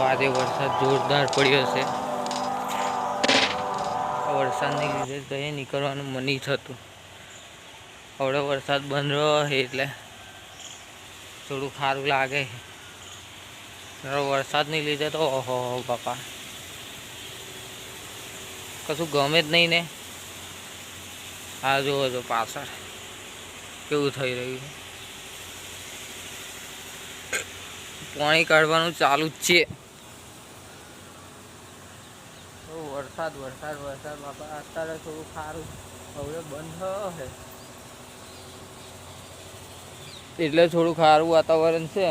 આજે વરસાદ જોરદાર પડ્યો છે. વરસાદની લીધે કંઈ નીકળવાનું મન નહીં થતું. હવે વરસાદ બંધ રહ્યો છે એટલે થોડું સારું લાગે. વરસાદની લીધે તો ઓહો બાપા કશું ગમે જ નહીં ને. આ જુઓ છો પાછળ કેવું થઈ રહ્યું છે. પાણી કાઢવાનું ચાલુ જ છે. વરસાદ વરસાદ વરસાદ બાપા અત્યારે થોડું સારું હવે બંધ થયો છે એટલે થોડું સારું વાતાવરણ છે.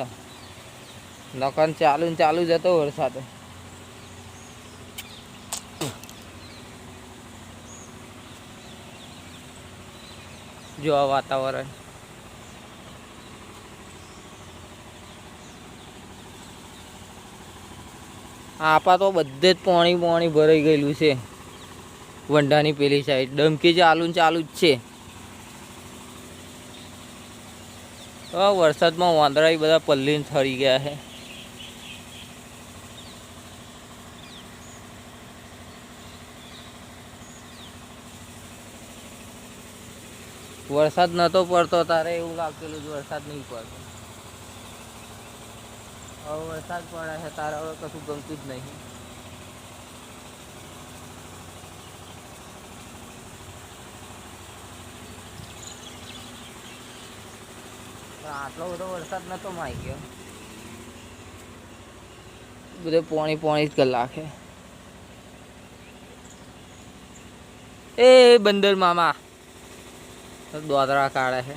નકર ચાલુ ને ચાલુ જ હતો વરસાદ. જો આ વાતાવરણ આપા તો બધે જ પાણી પાણી ભરાઈ ગયેલું છે. વંડાની પેલી સાઈડ ડમકી ચાલુ ને ચાલુ જ છે. વરસાદમાં વાંદરા બધા પલ્લીને થરી ગયા છે. વરસાદ નતો પડતો તારે એવું લાગતું વરસાદ નહીં પડતો. હવે વરસાદ પડે છે તારે હવે કશું ગમતું જ નહીં. આટલો બધો વરસાદ નતો માઈ ગયો. બધે પોણી પોણી જ કલાકે. એ બંદર મામા દોદરા કાઢે છે.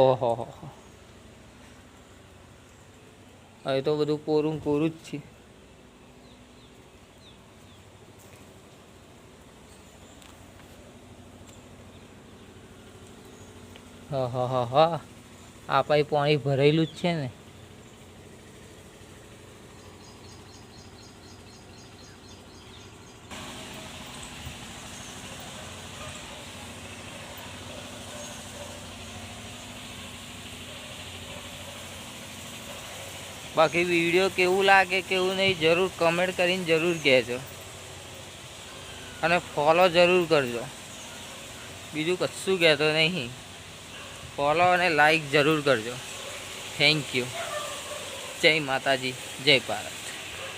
ઓહો હવે તો બધું કોરું કોરું જ છે. હા આ પાઈ પાણી ભરેલું જ છે ને. બાકી વિડીયો કેવું લાગે કેવું નહીં જરૂર કમેન્ટ કરીને જરૂર કહેજો અને ફોલો જરૂર કરજો. બીજું કશું કહેતો નહીં. ફોલો અને લાઈક જરૂર કરજો. Thank you. જય માતાજી, જય ભારત.